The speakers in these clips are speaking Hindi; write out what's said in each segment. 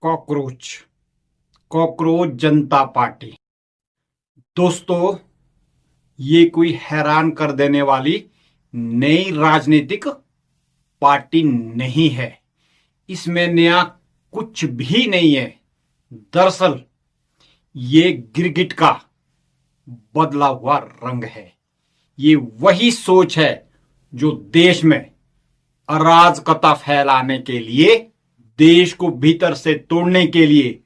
कॉकरोच कॉकरोच जनता पार्टी। दोस्तों, ये कोई हैरान कर देने वाली नई राजनीतिक पार्टी नहीं है। इसमें नया कुछ भी नहीं है। दरअसल ये गिरगिट का बदला हुआ रंग है। ये वही सोच है जो देश में अराजकता फैलाने के लिए, देश को भीतर से तोड़ने के लिए,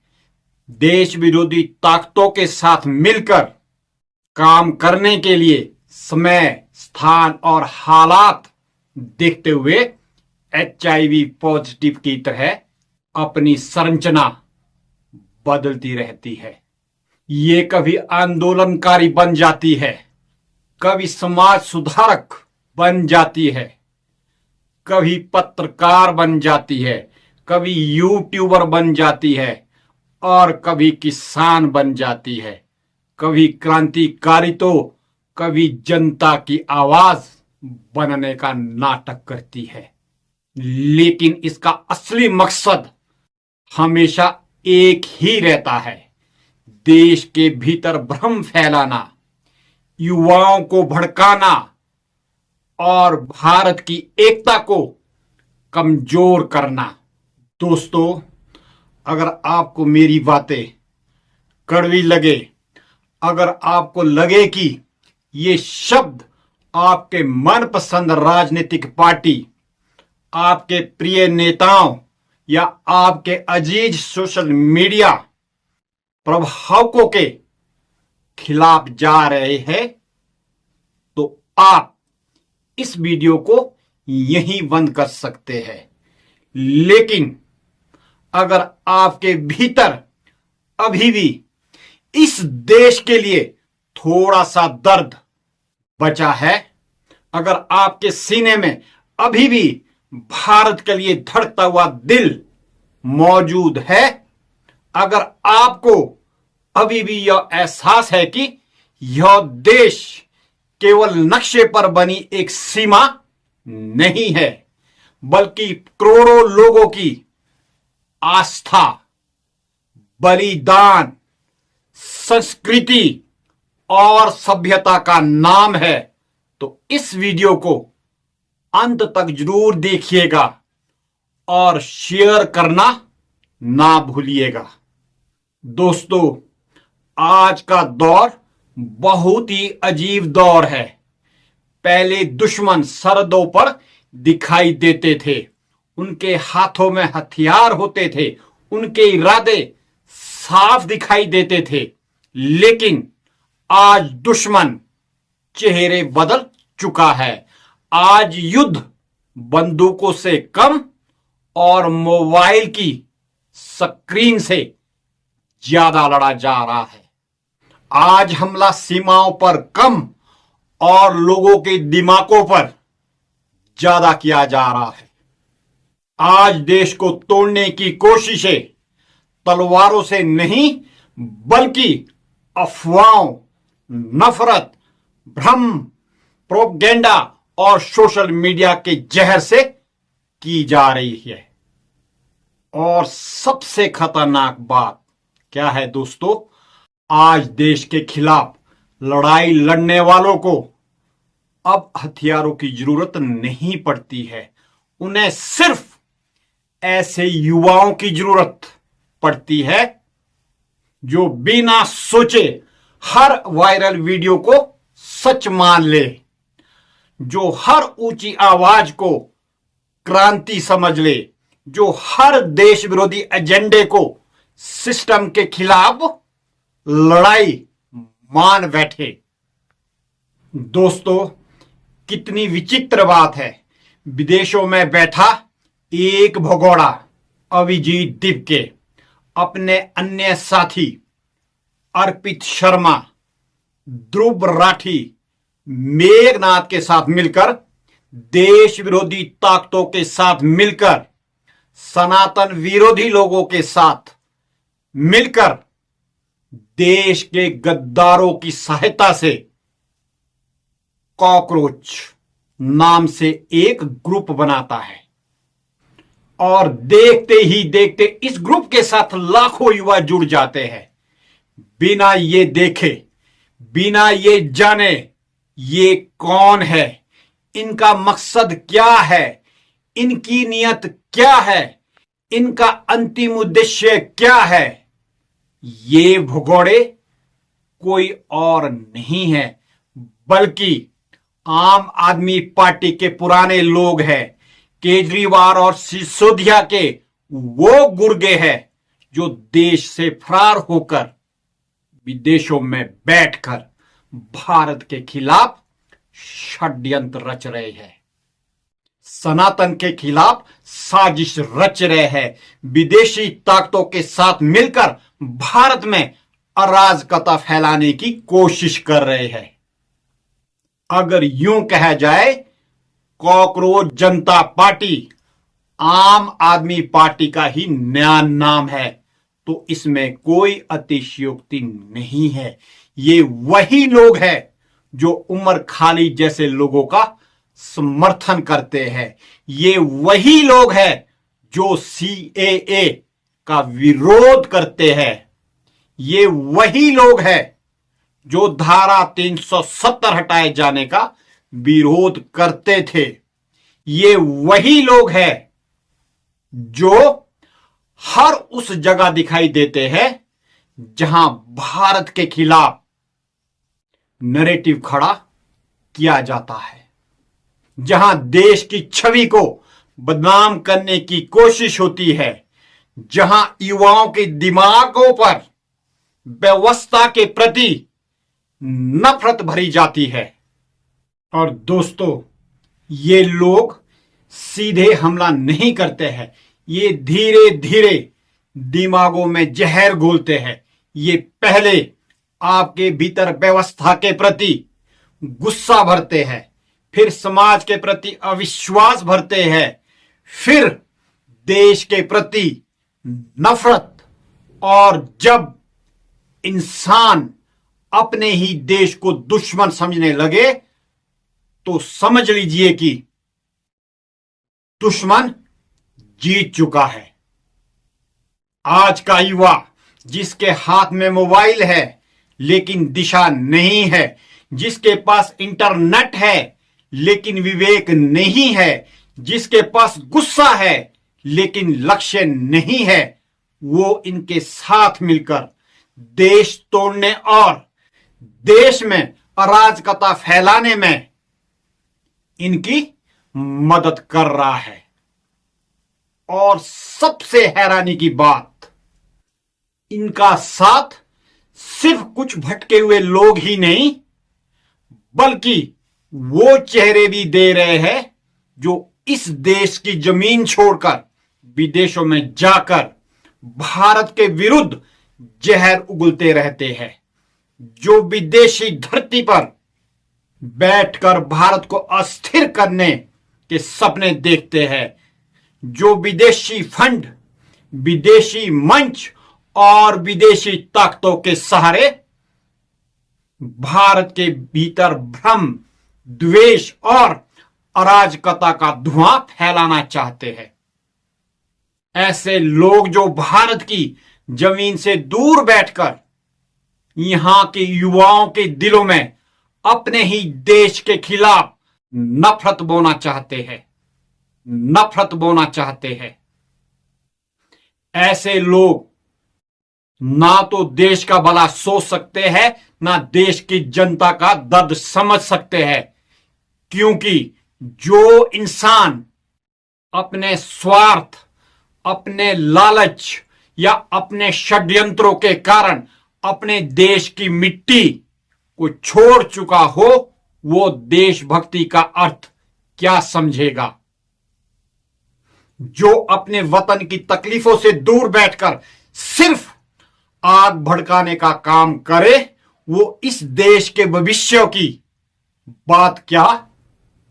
देश विरोधी ताकतों के साथ मिलकर काम करने के लिए समय, स्थान और हालात देखते हुए HIV पॉजिटिव की तरह अपनी संरचना बदलती रहती है। ये कभी आंदोलनकारी बन जाती है, कभी समाज सुधारक बन जाती है, कभी पत्रकार बन जाती है, कभी यूट्यूबर बन जाती है और कभी किसान बन जाती है, कभी क्रांतिकारी तो कभी जनता की आवाज बनने का नाटक करती है। लेकिन इसका असली मकसद हमेशा एक ही रहता है, देश के भीतर भ्रम फैलाना, युवाओं को भड़काना और भारत की एकता को कमजोर करना। दोस्तों, अगर आपको मेरी बातें कड़वी लगे, अगर आपको लगे कि ये शब्द आपके मनपसंद राजनीतिक पार्टी, आपके प्रिय नेताओं या आपके अजीज सोशल मीडिया प्रभावकों के खिलाफ जा रहे हैं, तो आप इस वीडियो को यहीं बंद कर सकते हैं। लेकिन अगर आपके भीतर अभी भी इस देश के लिए थोड़ा सा दर्द बचा है, अगर आपके सीने में अभी भी भारत के लिए धड़कता हुआ दिल मौजूद है, अगर आपको अभी भी यह एहसास है कि यह देश केवल नक्शे पर बनी एक सीमा नहीं है, बल्कि करोड़ों लोगों की आस्था, बलिदान, संस्कृति और सभ्यता का नाम है, तो इस वीडियो को अंत तक जरूर देखिएगा और शेयर करना ना भूलिएगा। दोस्तों, आज का दौर बहुत ही अजीब दौर है। पहले दुश्मन सरहदों पर दिखाई देते थे, उनके हाथों में हथियार होते थे, उनके इरादे साफ दिखाई देते थे। लेकिन आज दुश्मन चेहरे बदल चुका है। आज युद्ध बंदूकों से कम और मोबाइल की स्क्रीन से ज्यादा लड़ा जा रहा है। आज हमला सीमाओं पर कम और लोगों के दिमागों पर ज्यादा किया जा रहा है। आज देश को तोड़ने की कोशिशें तलवारों से नहीं, बल्कि अफवाहों, नफरत, भ्रम, प्रोपेगेंडा और सोशल मीडिया के जहर से की जा रही है। और सबसे खतरनाक बात क्या है दोस्तों? आज देश के खिलाफ लड़ाई लड़ने वालों को अब हथियारों की जरूरत नहीं पड़ती है। उन्हें सिर्फ ऐसे युवाओं की जरूरत पड़ती है जो बिना सोचे हर वायरल वीडियो को सच मान ले, जो हर ऊंची आवाज को क्रांति समझ ले, जो हर देश विरोधी एजेंडे को सिस्टम के खिलाफ लड़ाई मान बैठे। दोस्तों, कितनी विचित्र बात है। विदेशों में बैठा एक भगोड़ा अभिजीत दिपके अपने अन्य साथी अर्पित शर्मा, ध्रुव राठी, मेघनाथ के साथ मिलकर, देश विरोधी ताकतों के साथ मिलकर, सनातन विरोधी लोगों के साथ मिलकर देश के गद्दारों की सहायता से कॉकरोच नाम से एक ग्रुप बनाता है। और देखते ही देखते इस ग्रुप के साथ लाखों युवा जुड़ जाते हैं, बिना ये देखे, बिना ये जाने ये कौन है, इनका मकसद क्या है, इनकी नियत क्या है, इनका अंतिम उद्देश्य क्या है। ये भगोड़े कोई और नहीं है बल्कि आम आदमी पार्टी के पुराने लोग हैं, केजरीवाल और सिसोदिया के वो गुर्गे हैं जो देश से फरार होकर विदेशों में बैठकर भारत के खिलाफ षड्यंत्र रच रहे हैं, सनातन के खिलाफ साजिश रच रहे हैं, विदेशी ताकतों के साथ मिलकर भारत में अराजकता फैलाने की कोशिश कर रहे हैं। अगर यूं कहा जाए, कॉकरोच जनता पार्टी आम आदमी पार्टी का ही नया नाम है, तो इसमें कोई अतिशयोक्ति नहीं है। ये वही लोग हैं जो उमर खालिद जैसे लोगों का समर्थन करते हैं। ये वही लोग हैं जो सीएए का विरोध करते हैं। ये वही लोग हैं जो धारा 370 हटाए जाने का विरोध करते थे। ये वही लोग हैं जो हर उस जगह दिखाई देते हैं जहां भारत के खिलाफ नैरेटिव खड़ा किया जाता है, जहां देश की छवि को बदनाम करने की कोशिश होती है, जहां युवाओं के दिमागों पर व्यवस्था के प्रति नफरत भरी जाती है। और दोस्तों, ये लोग सीधे हमला नहीं करते हैं, ये धीरे धीरे दिमागों में जहर घोलते हैं। ये पहले आपके भीतर व्यवस्था के प्रति गुस्सा भरते हैं, फिर समाज के प्रति अविश्वास भरते हैं, फिर देश के प्रति नफरत, और जब इंसान अपने ही देश को दुश्मन समझने लगे तो समझ लीजिए कि दुश्मन जीत चुका है। आज का युवा जिसके हाथ में मोबाइल है लेकिन दिशा नहीं है, जिसके पास इंटरनेट है लेकिन विवेक नहीं है, जिसके पास गुस्सा है लेकिन लक्ष्य नहीं है, वो इनके साथ मिलकर देश तोड़ने और देश में अराजकता फैलाने में इनकी मदद कर रहा है। और सबसे हैरानी की बात, इनका साथ सिर्फ कुछ भटके हुए लोग ही नहीं बल्कि वो चेहरे भी दे रहे हैं जो इस देश की जमीन छोड़कर विदेशों में जाकर भारत के विरुद्ध जहर उगलते रहते हैं, जो विदेशी धरती पर बैठकर भारत को अस्थिर करने के सपने देखते हैं, जो विदेशी फंड, विदेशी मंच और विदेशी ताकतों के सहारे भारत के भीतर भ्रम, द्वेष और अराजकता का धुआं फैलाना चाहते हैं। ऐसे लोग जो भारत की जमीन से दूर बैठकर यहां के युवाओं के दिलों में अपने ही देश के खिलाफ नफरत बोना चाहते हैं, नफरत बोना चाहते हैं। ऐसे लोग ना तो देश का भला सोच सकते हैं, ना देश की जनता का दर्द समझ सकते हैं, क्योंकि जो इंसान अपने स्वार्थ, अपने लालच या अपने षड्यंत्रों के कारण अपने देश की मिट्टी को छोड़ चुका हो, वो देशभक्ति का अर्थ क्या समझेगा। जो अपने वतन की तकलीफों से दूर बैठकर सिर्फ आग भड़काने का काम करे, वो इस देश के भविष्य की बात क्या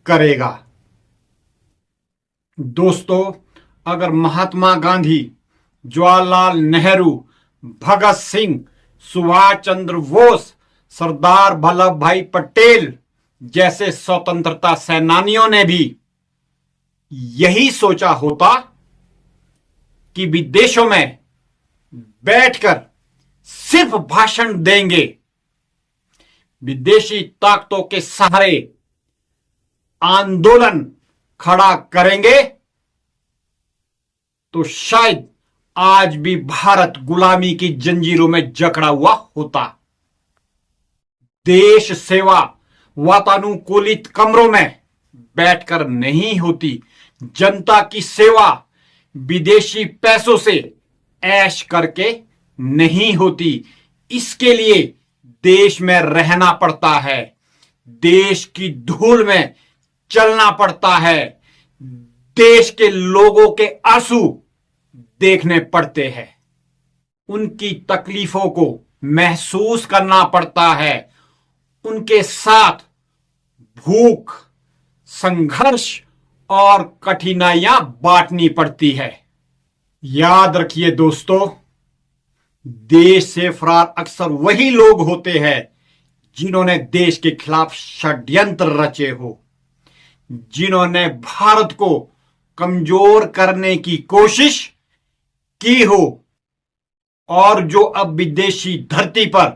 करेगा। दोस्तों, अगर महात्मा गांधी, जवाहरलाल नेहरू, भगत सिंह, सुभाष चंद्र बोस, सरदार वल्लभ भाई पटेल जैसे स्वतंत्रता सेनानियों ने भी यही सोचा होता कि विदेशों में बैठकर सिर्फ भाषण देंगे, विदेशी ताकतों के सहारे आंदोलन खड़ा करेंगे, तो शायद आज भी भारत गुलामी की जंजीरों में जकड़ा हुआ होता। देश सेवा वातानुकूलित कमरों में बैठकर नहीं होती, जनता की सेवा विदेशी पैसों से ऐश करके नहीं होती। इसके लिए देश में रहना पड़ता है, देश की धूल में चलना पड़ता है, देश के लोगों के आंसू देखने पड़ते हैं, उनकी तकलीफों को महसूस करना पड़ता है, उनके साथ भूख, संघर्ष और कठिनाइयां बांटनी पड़ती है। याद रखिए दोस्तों, देश से फरार अक्सर वही लोग होते हैं जिन्होंने देश के खिलाफ षड्यंत्र रचे हो, जिन्होंने भारत को कमजोर करने की कोशिश की हो और जो अब विदेशी धरती पर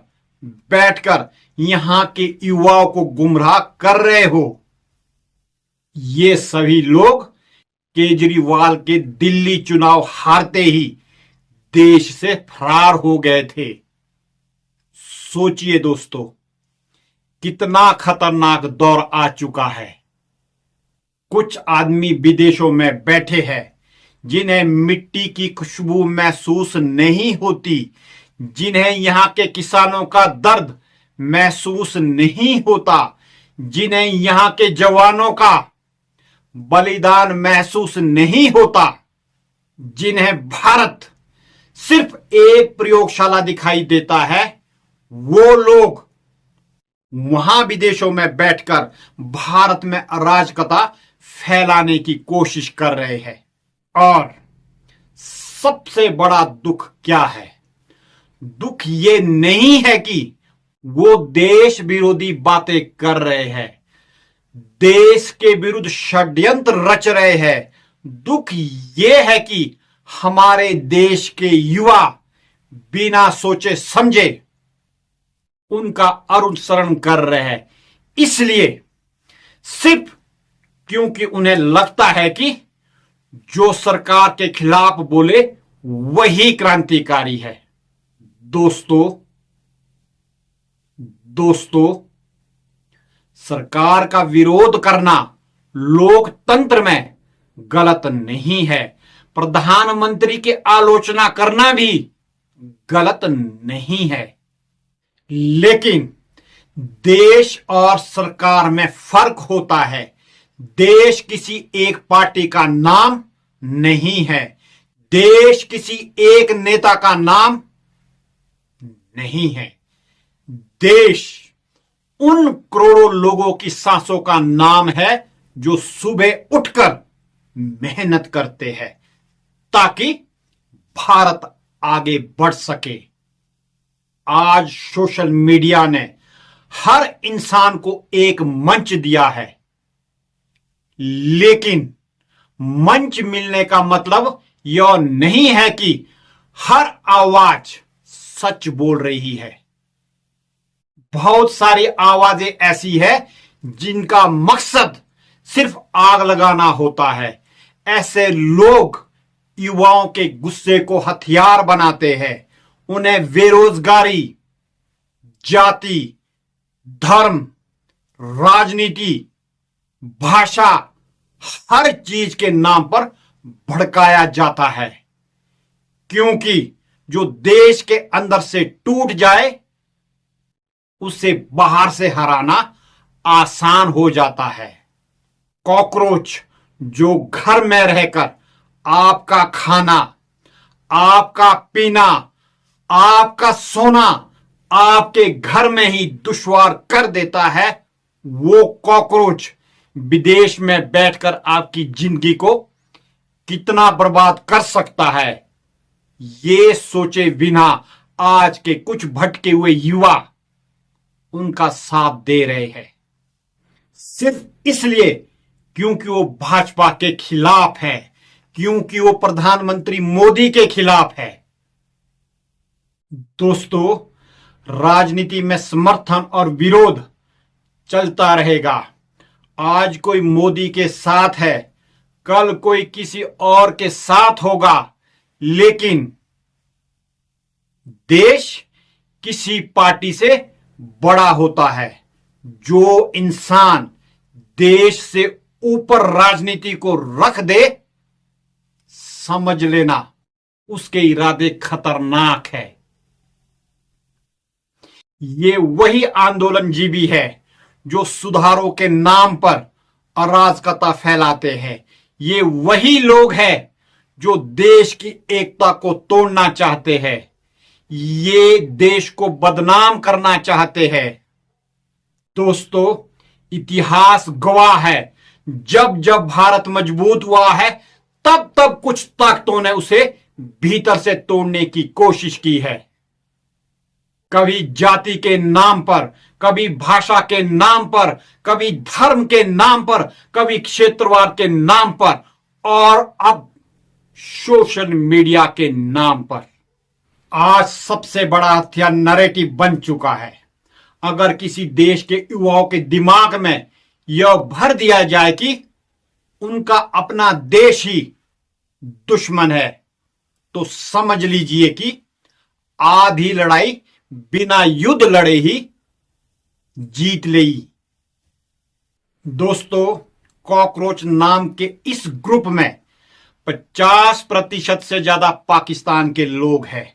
बैठकर यहां के युवाओं को गुमराह कर रहे हो। ये सभी लोग केजरीवाल के दिल्ली चुनाव हारते ही देश से फरार हो गए थे। सोचिए दोस्तों, कितना खतरनाक दौर आ चुका है। कुछ आदमी विदेशों में बैठे हैं जिन्हें मिट्टी की खुशबू महसूस नहीं होती, जिन्हें यहां के किसानों का दर्द महसूस नहीं होता, जिन्हें यहां के जवानों का बलिदान महसूस नहीं होता, जिन्हें भारत सिर्फ एक प्रयोगशाला दिखाई देता है, वो लोग वहां विदेशों में बैठकर भारत में अराजकता फैलाने की कोशिश कर रहे हैं। और सबसे बड़ा दुख क्या है? दुख ये नहीं है कि वो देश विरोधी बातें कर रहे हैं, देश के विरुद्ध षड्यंत्र रच रहे हैं। दुख ये है कि हमारे देश के युवा बिना सोचे समझे उनका अनुसरण कर रहे हैं, इसलिए सिर्फ क्योंकि उन्हें लगता है कि जो सरकार के खिलाफ बोले वही क्रांतिकारी है। दोस्तों, सरकार का विरोध करना लोकतंत्र में गलत नहीं है, प्रधानमंत्री की आलोचना करना भी गलत नहीं है, लेकिन देश और सरकार में फर्क होता है। देश किसी एक पार्टी का नाम नहीं है, देश किसी एक नेता का नाम नहीं है, देश उन करोड़ों लोगों की सांसों का नाम है जो सुबह उठकर मेहनत करते हैं ताकि भारत आगे बढ़ सके। आज सोशल मीडिया ने हर इंसान को एक मंच दिया है, लेकिन मंच मिलने का मतलब यह नहीं है कि हर आवाज सच बोल रही है। बहुत सारी आवाजें ऐसी है जिनका मकसद सिर्फ आग लगाना होता है। ऐसे लोग युवाओं के गुस्से को हथियार बनाते हैं, उन्हें बेरोजगारी, जाति, धर्म, राजनीति, भाषा, हर चीज के नाम पर भड़काया जाता है, क्योंकि जो देश के अंदर से टूट जाए उसे बाहर से हराना आसान हो जाता है। कॉकरोच जो घर में रहकर आपका खाना, आपका पीना, आपका सोना आपके घर में ही दुश्वार कर देता है, वो कॉकरोच विदेश में बैठकर आपकी जिंदगी को कितना बर्बाद कर सकता है, ये सोचे बिना आज के कुछ भटके हुए युवा उनका साथ दे रहे हैं, सिर्फ इसलिए क्योंकि वो भाजपा के खिलाफ है, क्योंकि वो प्रधानमंत्री मोदी के खिलाफ है। दोस्तों, राजनीति में समर्थन और विरोध चलता रहेगा। आज कोई मोदी के साथ है, कल कोई किसी और के साथ होगा, लेकिन देश किसी पार्टी से बड़ा होता है। जो इंसान देश से ऊपर राजनीति को रख दे, समझ लेना उसके इरादे खतरनाक है। ये वही आंदोलनजीवी है जो सुधारों के नाम पर अराजकता फैलाते हैं। ये वही लोग हैं जो देश की एकता को तोड़ना चाहते हैं। ये देश को बदनाम करना चाहते हैं। दोस्तों, इतिहास गवाह है, जब जब भारत मजबूत हुआ है, तब तब कुछ ताकतों ने उसे भीतर से तोड़ने की कोशिश की है। कभी जाति के नाम पर, कभी भाषा के नाम पर, कभी धर्म के नाम पर, कभी क्षेत्रवाद के नाम पर, और अब सोशल मीडिया के नाम पर। आज सबसे बड़ा हथियार नैरेटिव बन चुका है। अगर किसी देश के युवाओं के दिमाग में यह भर दिया जाए कि उनका अपना देश ही दुश्मन है, तो समझ लीजिए कि आधी लड़ाई बिना युद्ध लड़े ही जीत ली। दोस्तों, कॉकरोच नाम के इस ग्रुप में 50% से ज्यादा पाकिस्तान के लोग हैं,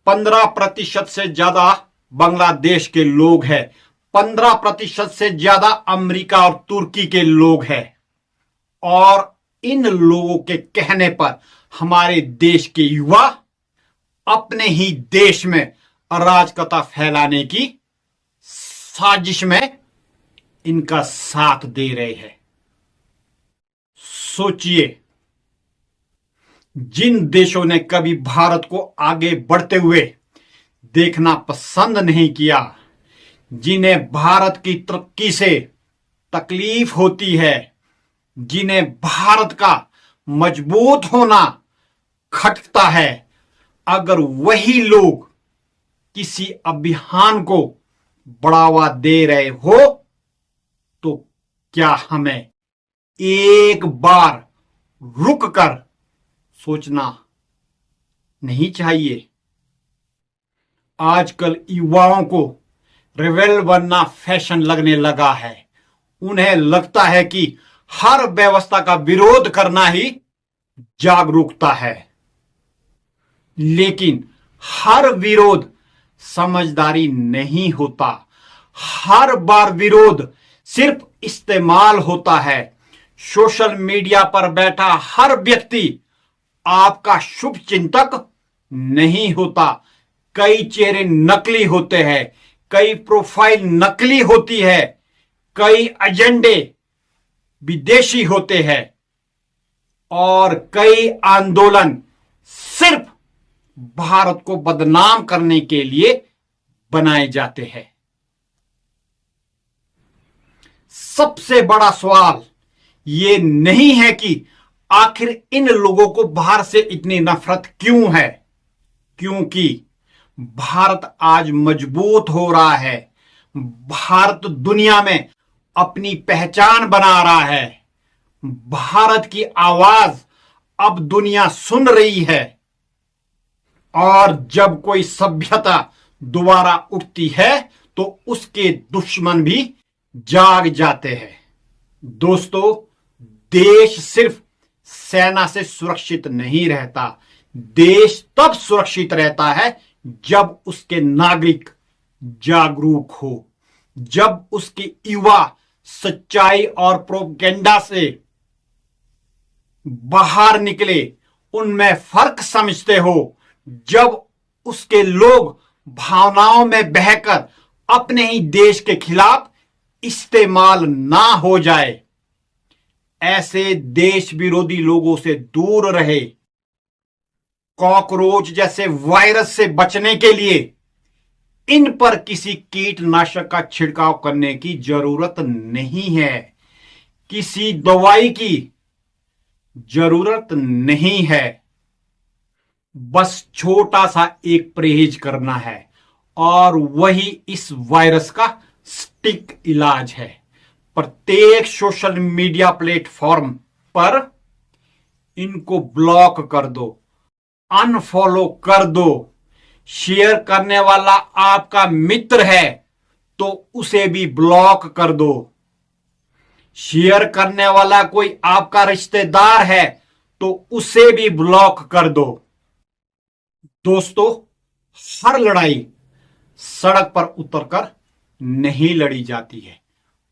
15% से ज्यादा बांग्लादेश के लोग हैं, 15% से ज्यादा अमेरिका और तुर्की के लोग हैं। और इन लोगों के कहने पर हमारे देश के युवा अपने ही देश में अराजकता फैलाने की साजिश में इनका साथ दे रहे हैं। सोचिए, जिन देशों ने कभी भारत को आगे बढ़ते हुए देखना पसंद नहीं किया, जिन्हें भारत की तरक्की से तकलीफ होती है, जिन्हें भारत का मजबूत होना खटकता है, अगर वही लोग किसी अभियान को बढ़ावा दे रहे हो, तो क्या हमें एक बार रुक कर सोचना नहीं चाहिए? आजकल युवाओं को रिबेल बनना फैशन लगने लगा है। उन्हें लगता है कि हर व्यवस्था का विरोध करना ही जागरूकता है, लेकिन हर विरोध समझदारी नहीं होता। हर बार विरोध सिर्फ इस्तेमाल होता है। सोशल मीडिया पर बैठा हर व्यक्ति आपका शुभ चिंतक नहीं होता। कई चेहरे नकली होते हैं, कई प्रोफाइल नकली होती है, कई एजेंडे विदेशी होते हैं, और कई आंदोलन सिर्फ भारत को बदनाम करने के लिए बनाए जाते हैं। सबसे बड़ा सवाल यह नहीं है कि आखिर इन लोगों को भारत से इतनी नफरत क्यों है, क्योंकि भारत आज मजबूत हो रहा है। भारत दुनिया में अपनी पहचान बना रहा है। भारत की आवाज अब दुनिया सुन रही है, और जब कोई सभ्यता दोबारा उठती है तो उसके दुश्मन भी जाग जाते हैं। दोस्तों, देश सिर्फ सेना से सुरक्षित नहीं रहता। देश तब सुरक्षित रहता है जब उसके नागरिक जागरूक हो, जब उसके युवा सच्चाई और प्रोपेगेंडा से बाहर निकले, उनमें फर्क समझते हो, जब उसके लोग भावनाओं में बहकर अपने ही देश के खिलाफ इस्तेमाल ना हो जाए। ऐसे देश विरोधी लोगों से दूर रहे। कॉकरोच जैसे वायरस से बचने के लिए इन पर किसी कीटनाशक का छिड़काव करने की जरूरत नहीं है, किसी दवाई की जरूरत नहीं है। बस छोटा सा एक परहेज करना है और वही इस वायरस का सटीक इलाज है। प्रत्येक सोशल मीडिया प्लेटफॉर्म पर इनको ब्लॉक कर दो, अनफॉलो कर दो। शेयर करने वाला आपका मित्र है तो उसे भी ब्लॉक कर दो। शेयर करने वाला कोई आपका रिश्तेदार है तो उसे भी ब्लॉक कर दो। दोस्तों, हर लड़ाई सड़क पर उतरकर नहीं लड़ी जाती है।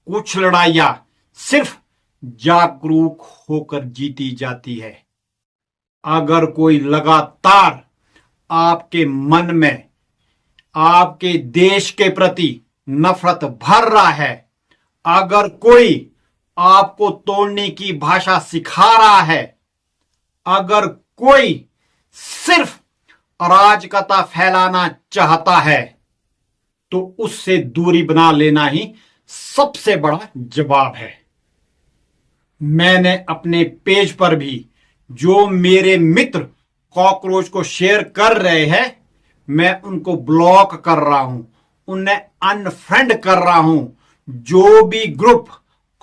कुछ लड़ाइयां सिर्फ जागरूक होकर जीती जाती है। अगर कोई लगातार आपके मन में आपके देश के प्रति नफरत भर रहा है, अगर कोई आपको तोड़ने की भाषा सिखा रहा है, अगर कोई सिर्फ अराजकता फैलाना चाहता है, तो उससे दूरी बना लेना ही सबसे बड़ा जवाब है। मैंने अपने पेज पर भी जो मेरे मित्र कॉकरोच को शेयर कर रहे हैं, मैं उनको ब्लॉक कर रहा हूं, उन्हें अनफ्रेंड कर रहा हूं। जो भी ग्रुप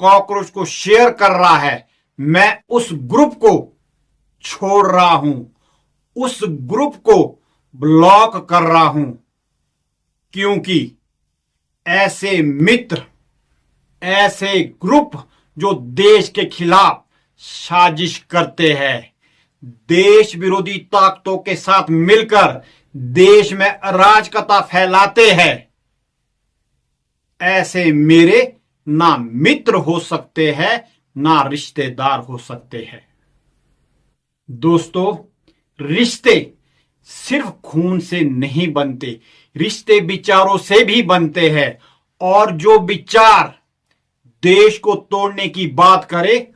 कॉकरोच को शेयर कर रहा है, मैं उस ग्रुप को छोड़ रहा हूं, उस ग्रुप को ब्लॉक कर रहा हूं। क्योंकि ऐसे मित्र, ऐसे ग्रुप जो देश के खिलाफ साजिश करते हैं, देश विरोधी ताकतों के साथ मिलकर देश में अराजकता फैलाते हैं, ऐसे मेरे ना मित्र हो सकते हैं, ना रिश्तेदार हो सकते हैं। दोस्तों, रिश्ते सिर्फ खून से नहीं बनते, रिश्ते विचारों से भी बनते हैं। और जो विचार देश को तोड़ने की बात करे,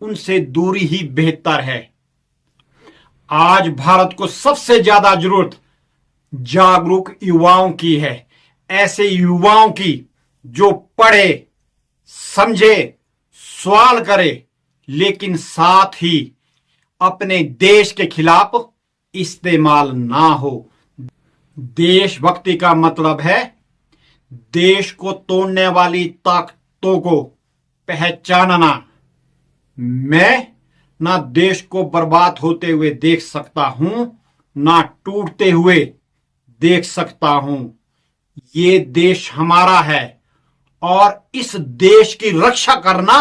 उनसे दूरी ही बेहतर है। आज भारत को सबसे ज्यादा जरूरत जागरूक युवाओं की है। ऐसे युवाओं की जो पढ़े, समझे, सवाल करे, लेकिन साथ ही अपने देश के खिलाफ इस्तेमाल ना हो। देशभक्ति का मतलब है देश को तोड़ने वाली ताकतों को पहचानना। मैं ना देश को बर्बाद होते हुए देख सकता हूं, ना टूटते हुए देख सकता हूं। ये देश हमारा है और इस देश की रक्षा करना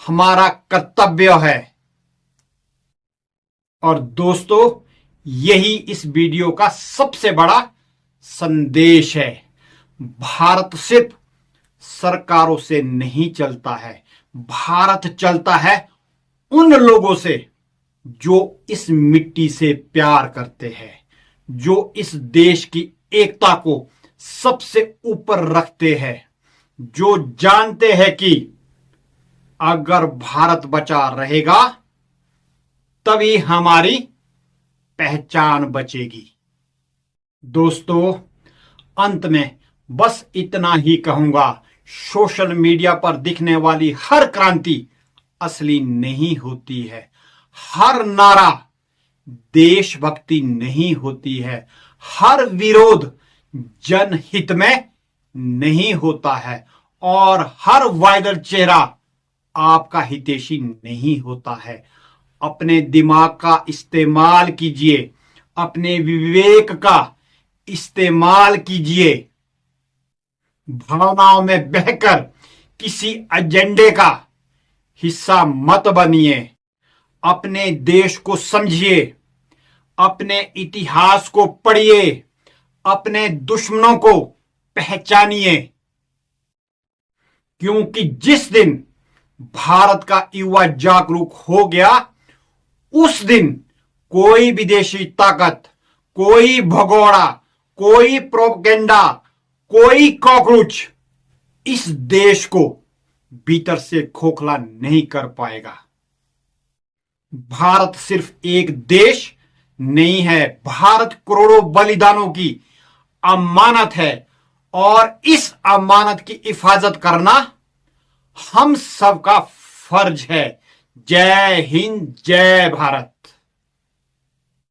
हमारा कर्तव्य है। और दोस्तों, यही इस वीडियो का सबसे बड़ा संदेश है। भारत सिर्फ सरकारों से नहीं चलता है, भारत चलता है उन लोगों से जो इस मिट्टी से प्यार करते हैं, जो इस देश की एकता को सबसे ऊपर रखते हैं, जो जानते हैं कि अगर भारत बचा रहेगा तभी हमारी पहचान बचेगी। दोस्तों, अंत में बस इतना ही कहूंगा, सोशल मीडिया पर दिखने वाली हर क्रांति असली नहीं होती है, हर नारा देशभक्ति नहीं होती है, हर विरोध जनहित में नहीं होता है, और हर वायरल चेहरा आपका हितैषी नहीं होता है। अपने दिमाग का इस्तेमाल कीजिए, अपने विवेक का इस्तेमाल कीजिए। भावनाओं में बहकर किसी एजेंडे का हिस्सा मत बनिए। अपने देश को समझिए, अपने इतिहास को पढ़िए, अपने दुश्मनों को पहचानिए। क्योंकि जिस दिन भारत का युवा जागरूक हो गया, उस दिन कोई विदेशी ताकत, कोई भगोड़ा, कोई प्रोपेगेंडा, कोई कॉकरोच इस देश को भीतर से खोखला नहीं कर पाएगा। भारत सिर्फ एक देश नहीं है, भारत करोड़ों बलिदानों की अमानत है, और इस अमानत की हिफाजत करना हम सबका फर्ज है। जय हिंद, जय भारत।